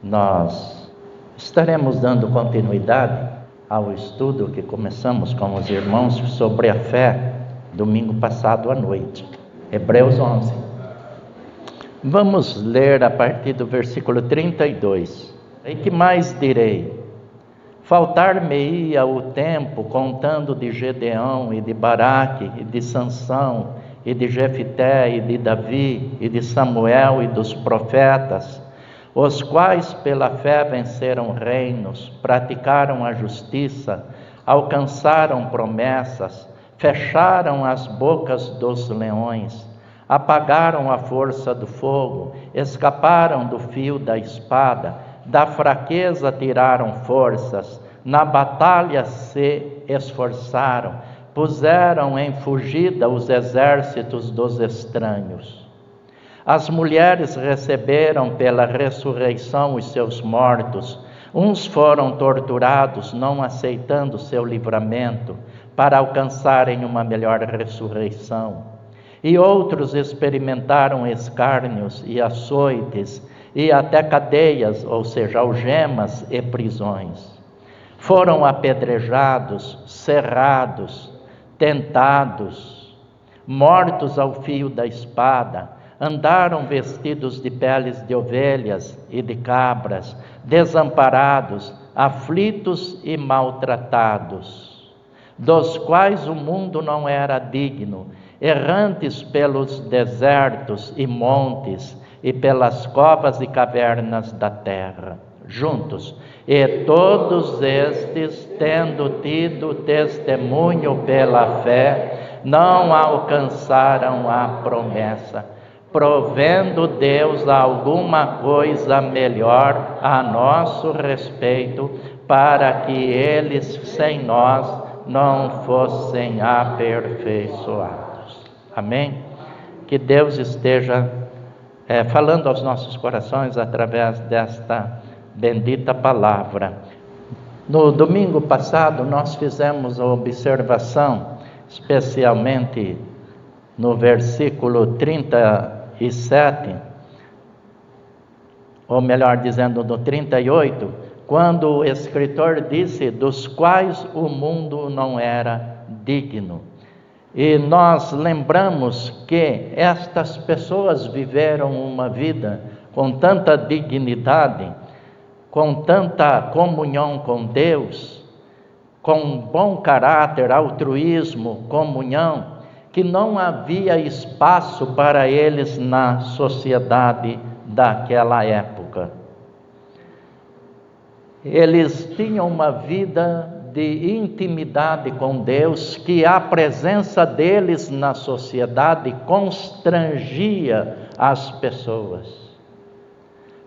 Nós estaremos dando continuidade ao estudo que começamos com os irmãos sobre a fé, domingo passado à noite, Hebreus 11. Vamos ler a partir do versículo 32. E que mais direi? Faltar-me-ia o tempo contando de Gedeão e de Baraque e de Sansão e de Jefité e de Davi e de Samuel e dos profetas, os quais pela fé venceram reinos, praticaram a justiça, alcançaram promessas, fecharam as bocas dos leões, apagaram a força do fogo, escaparam do fio da espada, da fraqueza tiraram forças, na batalha se esforçaram, puseram em fugida os exércitos dos estranhos. As mulheres receberam pela ressurreição os seus mortos, uns foram torturados, não aceitando seu livramento, para alcançarem uma melhor ressurreição. E outros experimentaram escárnios e açoites, e até cadeias, ou seja, algemas e prisões. Foram apedrejados, cerrados, tentados, mortos ao fio da espada, andaram vestidos de peles de ovelhas e de cabras, desamparados, aflitos e maltratados, dos quais o mundo não era digno, errantes pelos desertos e montes e pelas covas e cavernas da terra, juntos. E todos estes, tendo tido testemunho pela fé, não alcançaram a promessa, provendo Deus alguma coisa melhor a nosso respeito, para que eles sem nós não fossem aperfeiçoados. Amém? Que Deus esteja falando aos nossos corações através desta bendita palavra. No domingo passado nós fizemos a observação, especialmente no versículo 37, ou melhor dizendo, no 38, quando o escritor disse, dos quais o mundo não era digno. E nós lembramos que estas pessoas viveram uma vida com tanta dignidade, com tanta comunhão com Deus, com bom caráter, altruísmo, comunhão, que não havia espaço para eles na sociedade daquela época. Eles tinham uma vida de intimidade com Deus, que a presença deles na sociedade constrangia as pessoas.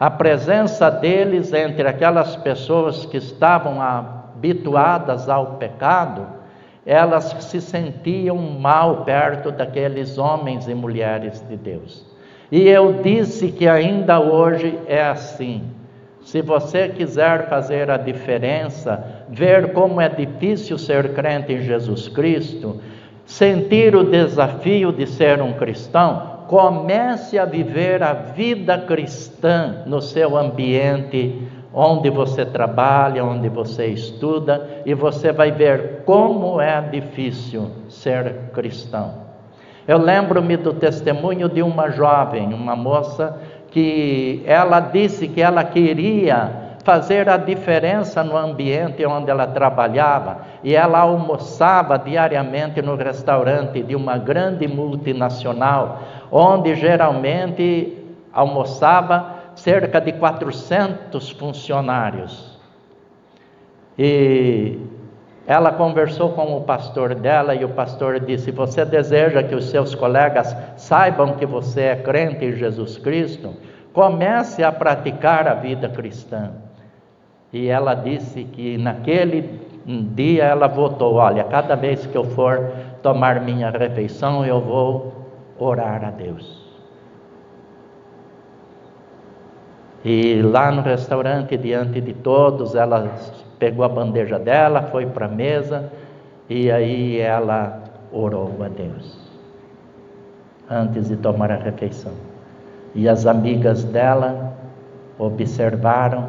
A presença deles entre aquelas pessoas que estavam habituadas ao pecado, elas se sentiam mal perto daqueles homens e mulheres de Deus. E eu disse que ainda hoje é assim. Se você quiser fazer a diferença, ver como é difícil ser crente em Jesus Cristo, sentir o desafio de ser um cristão, comece a viver a vida cristã no seu ambiente, onde você trabalha, onde você estuda, e você vai ver como é difícil ser cristão. Eu lembro-me do testemunho de uma jovem, uma moça, que ela disse que ela queria fazer a diferença no ambiente onde ela trabalhava, e ela almoçava diariamente no restaurante de uma grande multinacional, onde geralmente almoçava cerca de 400 funcionários. E ela conversou com o pastor dela, e o pastor disse, você deseja que os seus colegas saibam que você é crente em Jesus Cristo? Comece a praticar a vida cristã. E ela disse que naquele dia ela votou, olha, cada vez que eu for tomar minha refeição, eu vou orar a Deus. E lá no restaurante, diante de todos, ela pegou a bandeja dela, foi para a mesa, e aí ela orou a Deus, antes de tomar a refeição. E as amigas dela observaram,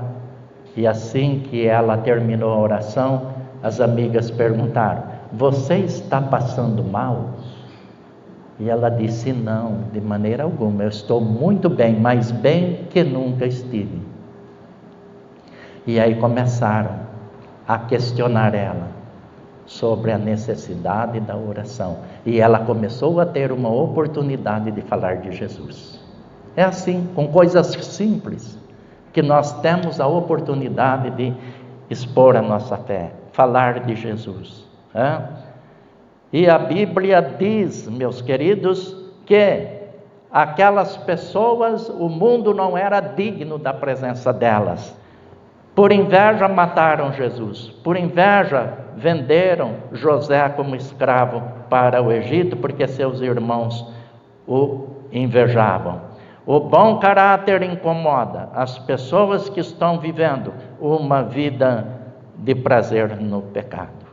e assim que ela terminou a oração, as amigas perguntaram: você está passando mal? E ela disse: não, de maneira alguma, eu estou muito bem, mais bem que nunca estive. E aí começaram a questionar ela sobre a necessidade da oração, e ela começou a ter uma oportunidade de falar de Jesus. É assim, com coisas simples, que nós temos a oportunidade de expor a nossa fé, falar de Jesus. E a Bíblia diz, meus queridos, que aquelas pessoas, o mundo não era digno da presença delas. Por inveja mataram Jesus, por inveja venderam José como escravo para o Egito, porque seus irmãos o invejavam. O bom caráter incomoda as pessoas que estão vivendo uma vida de prazer no pecado.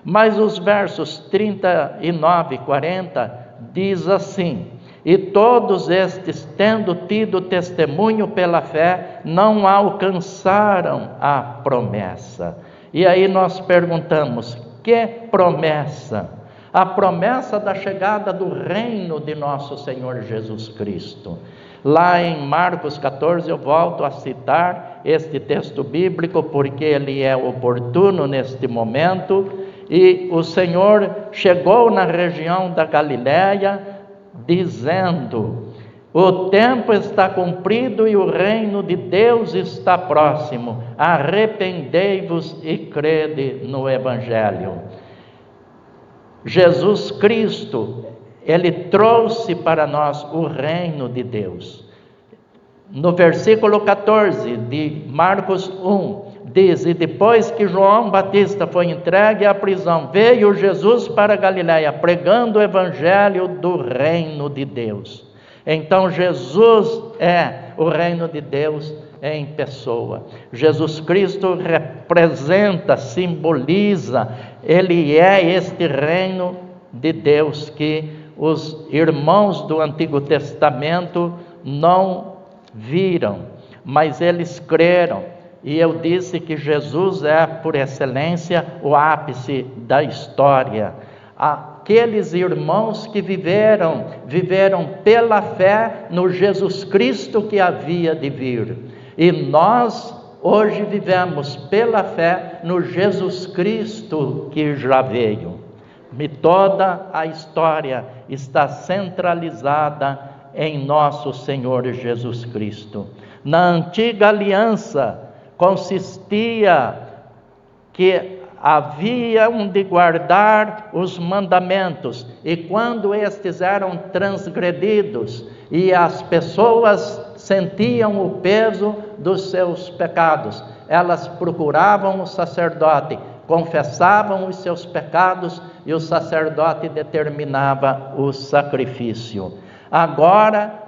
Mas os versos 39 e 40 diz assim: e todos estes, tendo tido testemunho pela fé, não alcançaram a promessa. E aí nós perguntamos: que promessa? A promessa da chegada do reino de nosso Senhor Jesus Cristo. Lá em Marcos 14, eu volto a citar este texto bíblico, porque ele é oportuno neste momento. E o Senhor chegou na região da Galiléia, dizendo: o tempo está cumprido e o reino de Deus está próximo, arrependei-vos e crede no Evangelho. Jesus Cristo, Ele trouxe para nós o reino de Deus. No versículo 14 de Marcos 1, diz: e depois que João Batista foi entregue à prisão, veio Jesus para Galiléia, pregando o evangelho do reino de Deus. Então Jesus é o reino de Deus em pessoa. Jesus Cristo representa, simboliza, Ele é este reino de Deus que os irmãos do Antigo Testamento não viram, mas eles creram. E eu disse que Jesus é, por excelência, o ápice da história. Aqueles irmãos que viveram pela fé no Jesus Cristo que havia de vir. E nós hoje vivemos pela fé no Jesus Cristo que já veio. E toda a história está centralizada em nosso Senhor Jesus Cristo. Na antiga aliança, consistia que haviam de guardar os mandamentos, e quando estes eram transgredidos e as pessoas sentiam o peso dos seus pecados, elas procuravam o sacerdote, confessavam os seus pecados e o sacerdote determinava o sacrifício. Agora,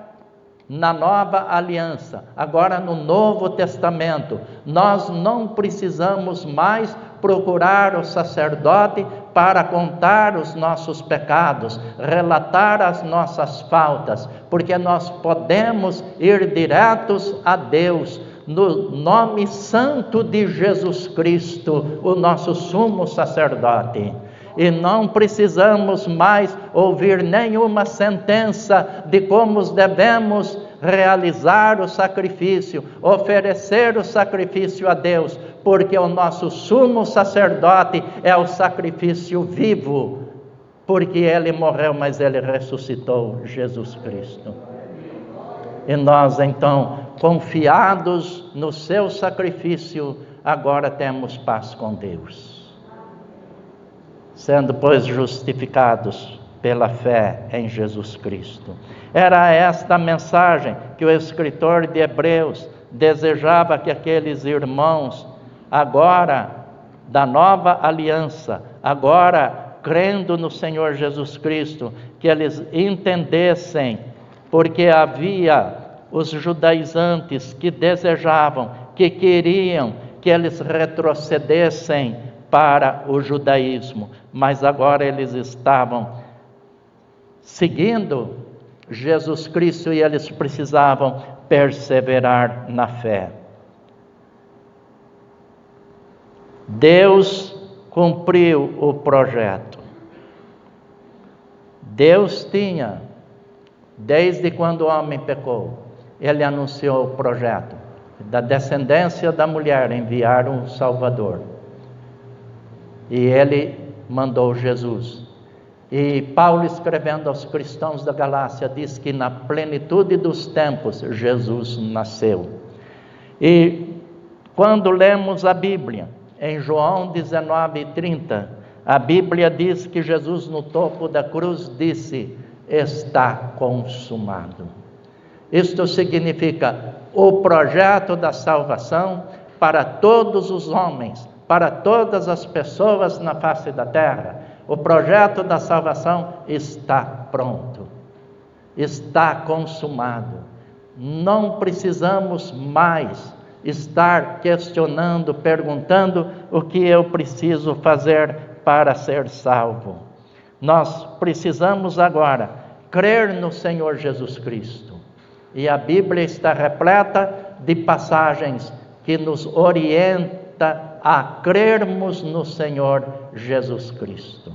na nova aliança, agora no Novo Testamento, nós não precisamos mais procurar o sacerdote para contar os nossos pecados, relatar as nossas faltas, porque nós podemos ir diretos a Deus, no nome santo de Jesus Cristo, o nosso sumo sacerdote. E não precisamos mais ouvir nenhuma sentença de como devemos realizar o sacrifício, oferecer o sacrifício a Deus, porque o nosso sumo sacerdote é o sacrifício vivo, porque ele morreu, mas ele ressuscitou, Jesus Cristo. E nós então, confiados no seu sacrifício, agora temos paz com Deus. Sendo, pois, justificados pela fé em Jesus Cristo. Era esta a mensagem que o escritor de Hebreus desejava que aqueles irmãos, agora da nova aliança, agora crendo no Senhor Jesus Cristo, que eles entendessem, porque havia os judaizantes que desejavam, que queriam que eles retrocedessem para o judaísmo, mas agora eles estavam seguindo Jesus Cristo e eles precisavam perseverar na fé. Deus cumpriu o projeto. Deus tinha, desde quando o homem pecou, Ele anunciou o projeto da descendência da mulher enviar um Salvador. E Ele mandou Jesus. E Paulo, escrevendo aos cristãos da Galácia, diz que na plenitude dos tempos Jesus nasceu. E quando lemos a Bíblia, em João 19:30, a Bíblia diz que Jesus no topo da cruz disse: está consumado. Isto significa o projeto da salvação para todos os homens, para todas as pessoas na face da terra. O projeto da salvação está pronto, está consumado. Não precisamos mais estar questionando, perguntando o que eu preciso fazer para ser salvo. Nós precisamos agora crer no Senhor Jesus Cristo. E a Bíblia está repleta de passagens que nos orienta a crermos no Senhor Jesus Cristo.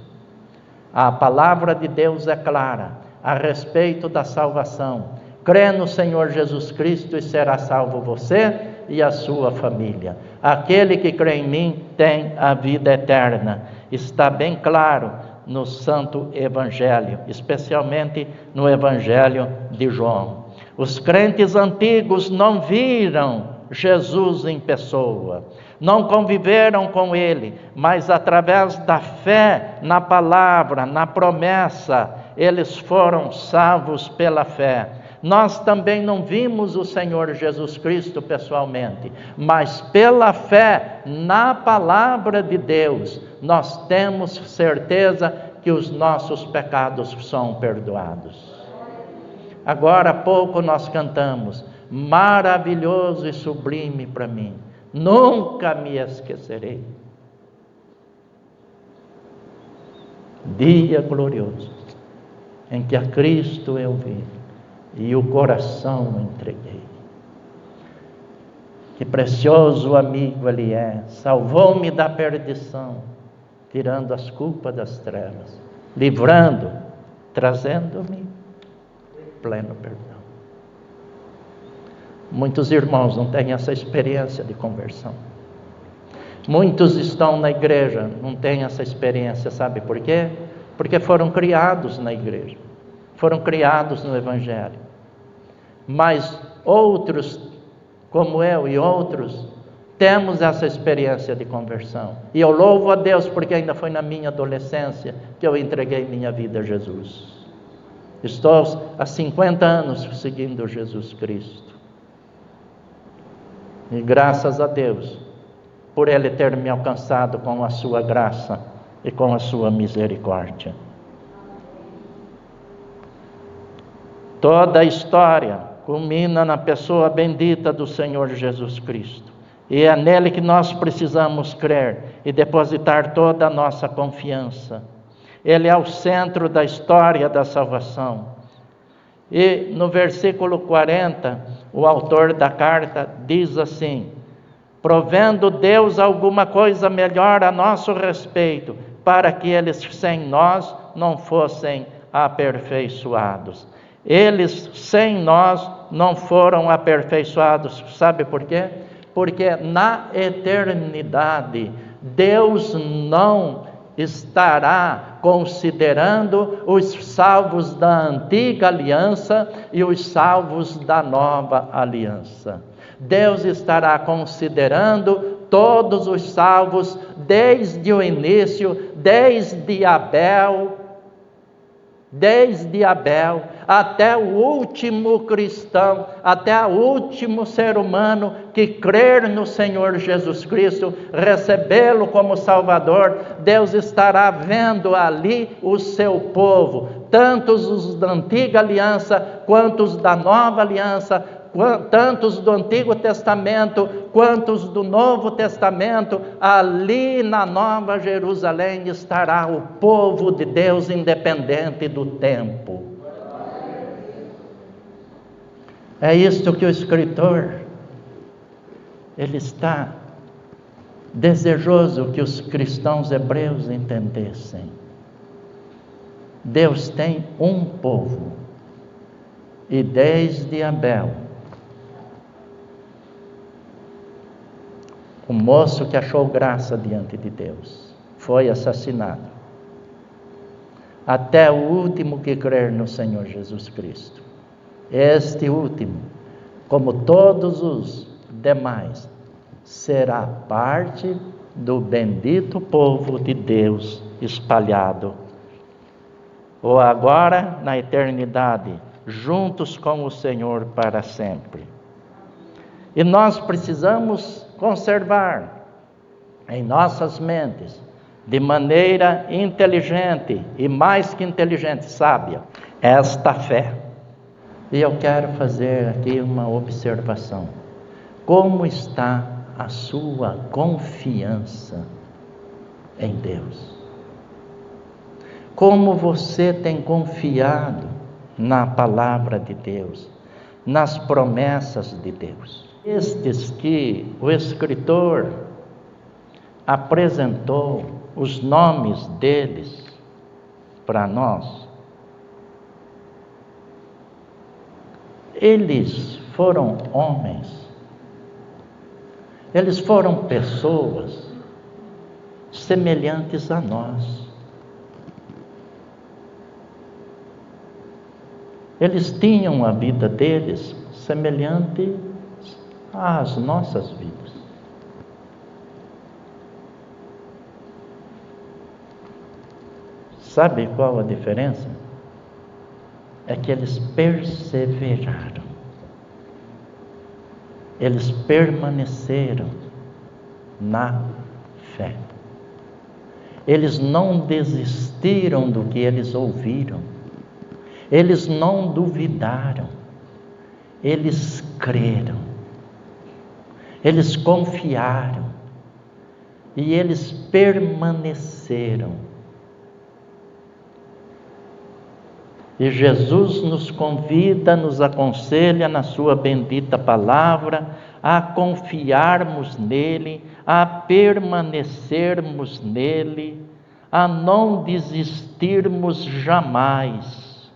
A palavra de Deus é clara a respeito da salvação. Crê no Senhor Jesus Cristo e será salvo você e a sua família. Aquele que crê em mim tem a vida eterna. Está bem claro no Santo Evangelho, especialmente no Evangelho de João. Os crentes antigos não viram Jesus em pessoa, não conviveram com Ele, mas através da fé na palavra, na promessa, eles foram salvos pela fé. Nós também não vimos o Senhor Jesus Cristo pessoalmente, mas pela fé na palavra de Deus, nós temos certeza que os nossos pecados são perdoados. Agora há pouco nós cantamos: maravilhoso e sublime para mim, nunca me esquecerei. Dia glorioso em que a Cristo eu vi e o coração entreguei. Que precioso amigo Ele é, salvou-me da perdição, tirando as culpas das trevas, livrando, trazendo-me pleno perdão. Muitos irmãos não têm essa experiência de conversão. Muitos estão na igreja, não têm essa experiência, sabe por quê? Porque foram criados na igreja, foram criados no Evangelho. Mas outros, como eu e outros, temos essa experiência de conversão. E eu louvo a Deus porque ainda foi na minha adolescência que eu entreguei minha vida a Jesus. Estou há 50 anos seguindo Jesus Cristo. E graças a Deus, por Ele ter me alcançado com a sua graça e com a sua misericórdia. Toda a história culmina na pessoa bendita do Senhor Jesus Cristo. E é nele que nós precisamos crer e depositar toda a nossa confiança. Ele é o centro da história da salvação. E no versículo 40, o autor da carta diz assim: provendo Deus alguma coisa melhor a nosso respeito, para que eles sem nós não fossem aperfeiçoados. Eles sem nós não foram aperfeiçoados. Sabe por quê? Porque na eternidade Deus não estará considerando os salvos da antiga aliança e os salvos da nova aliança. Deus estará considerando todos os salvos desde o início, desde Abel até o último cristão, até o último ser humano que crer no Senhor Jesus Cristo, recebê-lo como Salvador. Deus estará vendo ali o seu povo, tantos os da antiga aliança, quantos da nova aliança, tantos do Antigo Testamento, quantos do Novo Testamento. Ali na Nova Jerusalém estará o povo de Deus, independente do tempo. É isto que o escritor, ele está desejoso que os cristãos hebreus entendessem. Deus tem um povo, e desde Abel, o moço que achou graça diante de Deus, foi assassinado, até o último que crer no Senhor Jesus Cristo. Este último, como todos os demais, será parte do bendito povo de Deus espalhado, ou agora na eternidade, juntos com o Senhor para sempre. E nós precisamos conservar em nossas mentes, de maneira inteligente e mais que inteligente, sábia, esta fé. E eu quero fazer aqui uma observação. Como está a sua confiança em Deus? Como você tem confiado na palavra de Deus, nas promessas de Deus? Estes que o escritor apresentou os nomes deles para nós, eles foram homens, eles foram pessoas semelhantes a nós. Eles tinham a vida deles semelhante às nossas vidas. Sabe qual a diferença? É que eles perseveraram. Eles permaneceram na fé. Eles não desistiram do que eles ouviram. Eles não duvidaram. Eles creram. Eles confiaram. E eles permaneceram. E Jesus nos convida, nos aconselha na sua bendita palavra a confiarmos nele, a permanecermos nele, a não desistirmos jamais.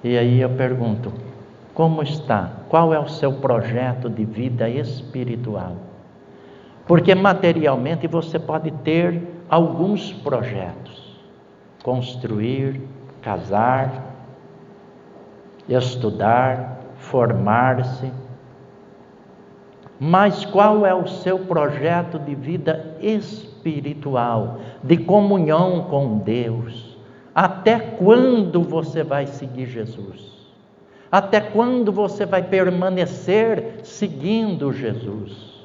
E aí eu pergunto, como está? Qual é o seu projeto de vida espiritual? Porque materialmente você pode ter alguns projetos. Construir, casar, estudar, formar-se. Mas qual é o seu projeto de vida espiritual, de comunhão com Deus? Até quando você vai seguir Jesus? Até quando você vai permanecer seguindo Jesus?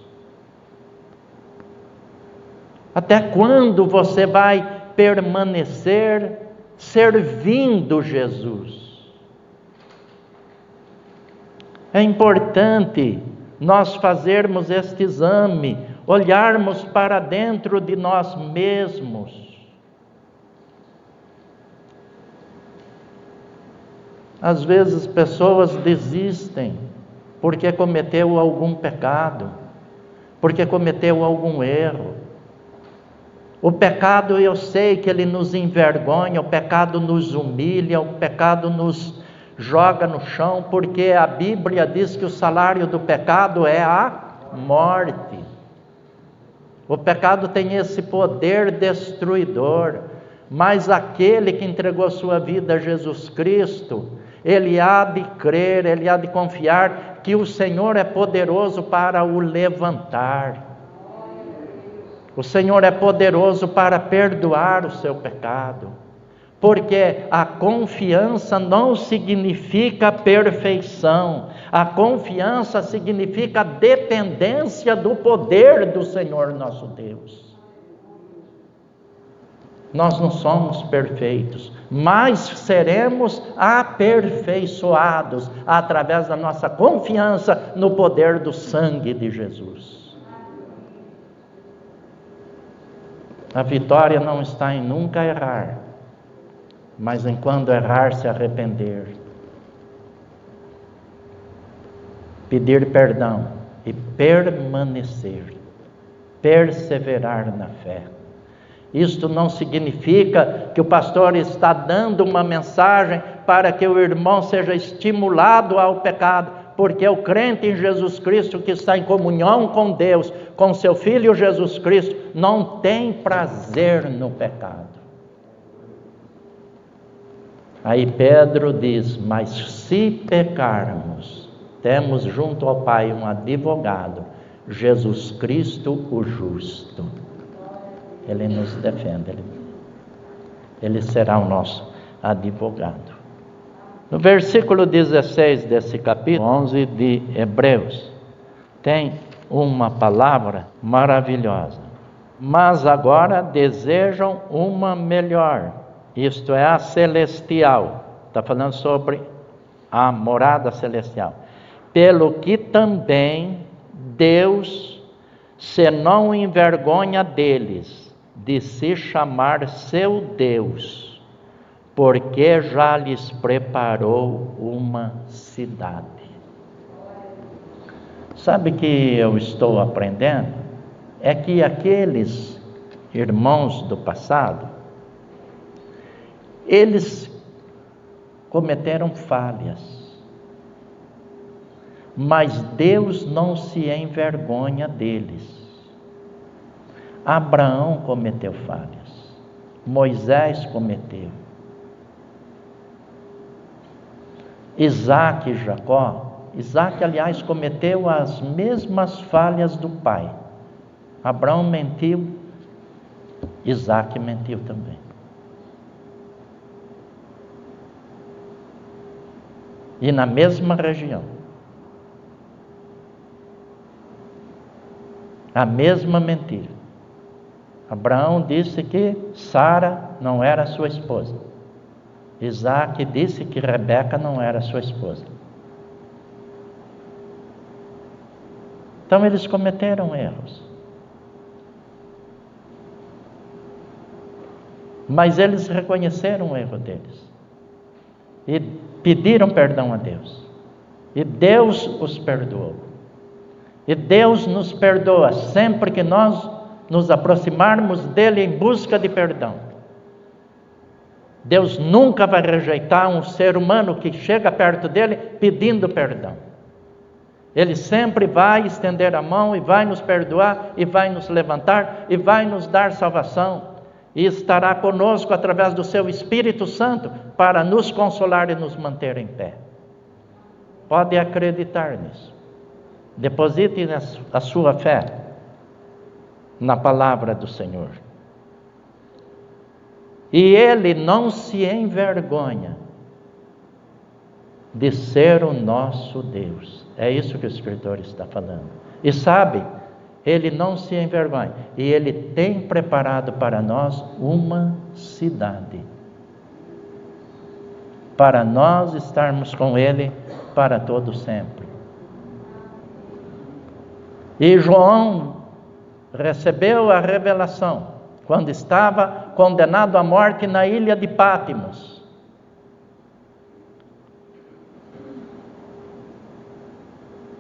Até quando você vai permanecer servindo Jesus? É importante nós fazermos este exame, olharmos para dentro de nós mesmos. Às vezes pessoas desistem porque cometeu algum pecado, porque cometeu algum erro. O pecado, eu sei que ele nos envergonha, o pecado nos humilha, o pecado nos joga no chão, porque a Bíblia diz que o salário do pecado é a morte. O pecado tem esse poder destruidor, mas aquele que entregou sua vida a Jesus Cristo, ele há de crer, ele há de confiar que o Senhor é poderoso para o levantar. O Senhor é poderoso para perdoar o seu pecado, porque a confiança não significa perfeição, a confiança significa dependência do poder do Senhor nosso Deus. Nós não somos perfeitos, mas seremos aperfeiçoados através da nossa confiança no poder do sangue de Jesus. A vitória não está em nunca errar, mas em quando errar se arrepender. pedir perdão e permanecer, perseverar na fé. Isto não significa que o pastor está dando uma mensagem para que o irmão seja estimulado ao pecado, porque o crente em Jesus Cristo, que está em comunhão com Deus, com seu Filho Jesus Cristo, não tem prazer no pecado. Aí Pedro diz: mas se pecarmos, temos junto ao Pai um advogado, Jesus Cristo o justo. Ele nos defende, ele será o nosso advogado. No versículo 16 desse capítulo 11 de Hebreus, tem uma palavra maravilhosa. Mas agora desejam uma melhor, isto é, a celestial. Está falando sobre a morada celestial. Pelo que também Deus se não envergonha deles, de se chamar seu Deus, porque já lhes preparou uma cidade. Sabe que eu estou aprendendo? É que aqueles irmãos do passado, eles cometeram falhas, mas Deus não se envergonha deles. Abraão cometeu falhas, Moisés cometeu, Isaac e Jacó. Isaac, aliás, cometeu as mesmas falhas do pai. Abraão mentiu, Isaac mentiu também. E na mesma região, a mesma mentira. Abraão disse que Sara não era sua esposa. Isaac disse que Rebeca não era sua esposa. Então eles cometeram erros. Mas eles reconheceram o erro deles. E pediram perdão a Deus. E Deus os perdoou. E Deus nos perdoa sempre que nós nos aproximarmos dele em busca de perdão. Deus nunca vai rejeitar um ser humano que chega perto dele pedindo perdão. Ele sempre vai estender a mão e vai nos perdoar, e vai nos levantar, e vai nos dar salvação, e estará conosco através do seu Espírito Santo para nos consolar e nos manter em pé. Pode acreditar nisso. Deposite a sua fé na palavra do Senhor. E Ele não se envergonha de ser o nosso Deus. É isso que o escritor está falando. E sabe, Ele não se envergonha. E Ele tem preparado para nós uma cidade, para nós estarmos com Ele para todo sempre. E João recebeu a revelação quando estava condenado à morte na ilha de Pátimos.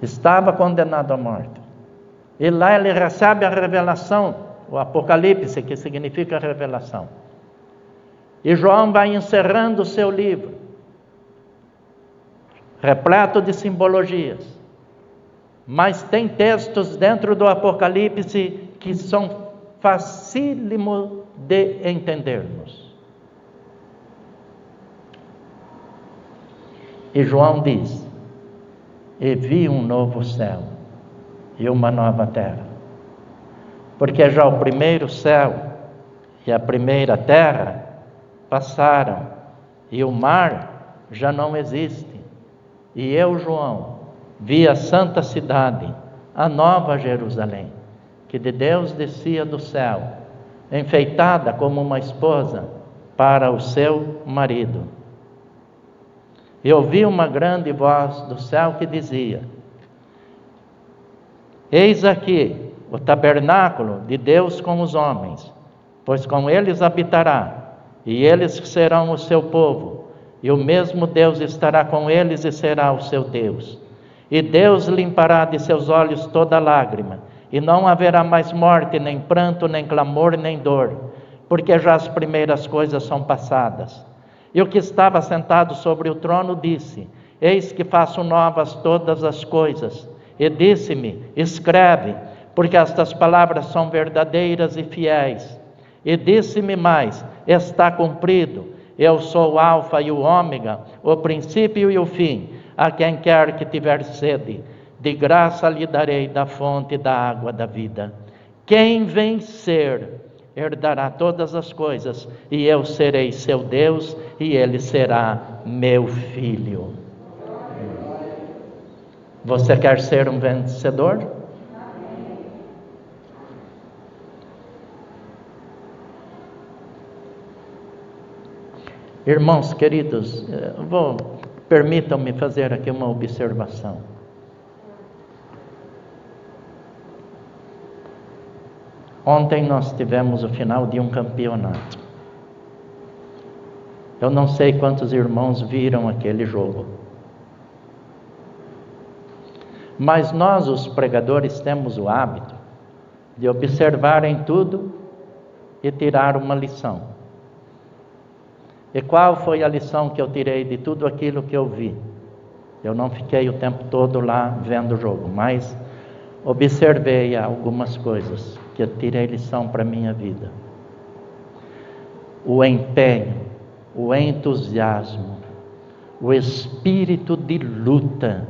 Estava condenado à morte. E lá ele recebe a revelação, o Apocalipse, que significa revelação. E João vai encerrando o seu livro, repleto de simbologias. Mas tem textos dentro do Apocalipse que são facílimos de entendermos. E João diz: e vi um novo céu e uma nova terra, porque já o primeiro céu e a primeira terra passaram, e o mar já não existe. E eu, João, vi a santa cidade, a nova Jerusalém, que de Deus descia do céu, enfeitada como uma esposa para o seu marido. E ouvi uma grande voz do céu que dizia: eis aqui o tabernáculo de Deus com os homens, pois com eles habitará, e eles serão o seu povo, e o mesmo Deus estará com eles e será o seu Deus. E Deus limpará de seus olhos toda lágrima, e não haverá mais morte, nem pranto, nem clamor, nem dor, porque já as primeiras coisas são passadas. E o que estava sentado sobre o trono disse: Eis que faço novas todas as coisas. E disse-me: Escreve, porque estas palavras são verdadeiras e fiéis. E disse-me mais: Está cumprido. Eu sou o Alfa e o Ômega, o princípio e o fim. A quem quer que tiver sede, de graça lhe darei da fonte da água da vida. Quem vencer herdará todas as coisas, e eu serei seu Deus, e ele será meu filho. Você quer ser um vencedor? Irmãos queridos, permitam-me fazer aqui uma observação. Ontem nós tivemos o final de um campeonato. Eu não sei quantos irmãos viram aquele jogo. Mas nós, os pregadores, temos o hábito de observar em tudo e tirar uma lição. E qual foi a lição que eu tirei de tudo aquilo que eu vi? Eu não fiquei o tempo todo lá vendo o jogo, mas observei algumas coisas que eu tirei lição para a minha vida. O empenho, o entusiasmo, o espírito de luta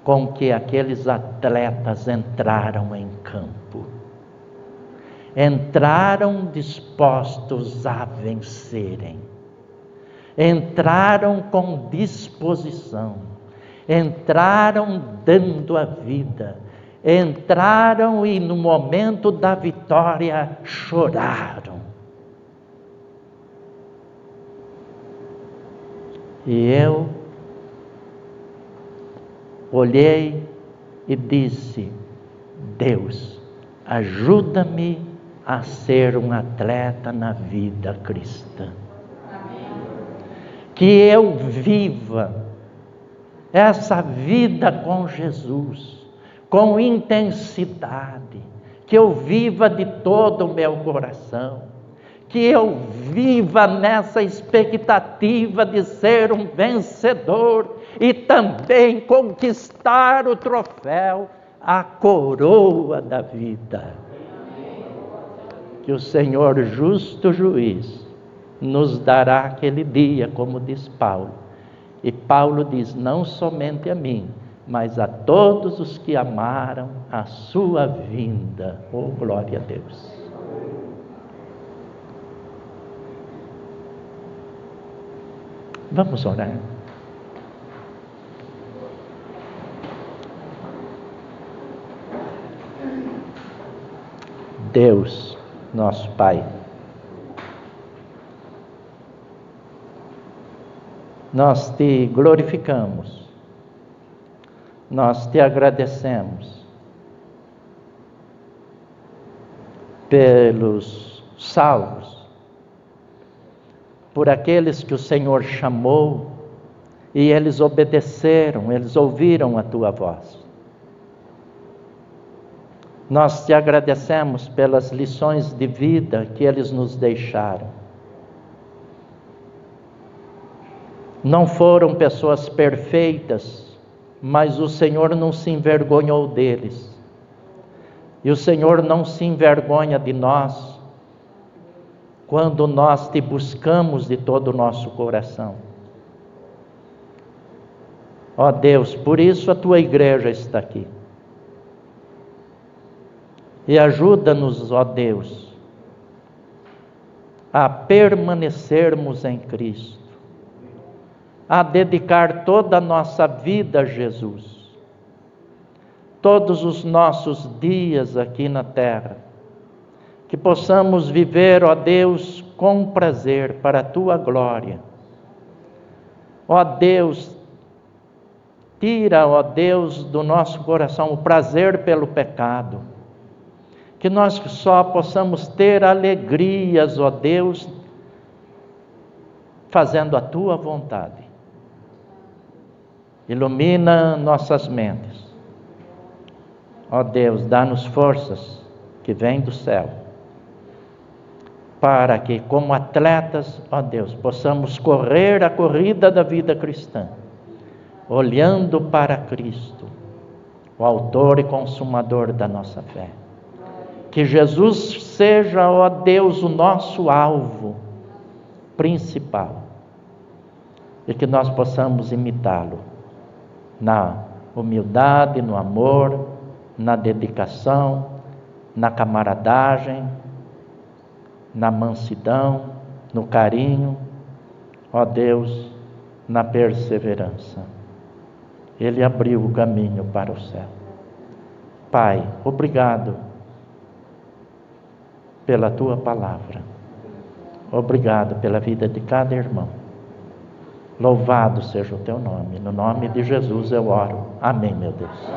com que aqueles atletas entraram em campo. Entraram dispostos a vencerem. Entraram com disposição. Entraram dando a vida. Entraram e no momento da vitória choraram. E eu olhei e disse: Deus, ajuda-me a ser um atleta na vida cristã. Que eu viva essa vida com Jesus, com intensidade, que eu viva de todo o meu coração, que eu viva nessa expectativa de ser um vencedor e também conquistar o troféu, a coroa da vida. Que o Senhor justo juiz nos dará aquele dia, como diz Paulo. E Paulo diz: não somente a mim, mas a todos os que amaram a sua vinda. Oh, glória a Deus! Vamos orar. Deus, nosso Pai, nós te glorificamos, nós te agradecemos pelos salvos, por aqueles que o Senhor chamou e eles obedeceram, eles ouviram a tua voz. Nós te agradecemos pelas lições de vida que eles nos deixaram. Não foram pessoas perfeitas, mas o Senhor não se envergonhou deles. E o Senhor não se envergonha de nós, quando nós te buscamos de todo o nosso coração. Ó Deus, por isso a tua igreja está aqui. E ajuda-nos, ó Deus, a permanecermos em Cristo, a dedicar toda a nossa vida a Jesus, todos os nossos dias aqui na terra, que possamos viver, ó Deus, com prazer para a tua glória. Ó Deus, tira, ó Deus, do nosso coração o prazer pelo pecado, que nós só possamos ter alegrias, ó Deus, fazendo a tua vontade. Ilumina nossas mentes, ó Deus, dá-nos forças que vêm do céu, para que, como atletas, ó Deus, possamos correr a corrida da vida cristã, olhando para Cristo, o autor e consumador da nossa fé. Que Jesus seja, ó Deus, o nosso alvo principal, e que nós possamos imitá-lo na humildade, no amor, na dedicação, na camaradagem, na mansidão, no carinho, ó Deus, na perseverança. Ele abriu o caminho para o céu. Pai, obrigado pela tua palavra. Obrigado pela vida de cada irmão. Louvado seja o teu nome. No nome de Jesus eu oro. Amém, meu Deus.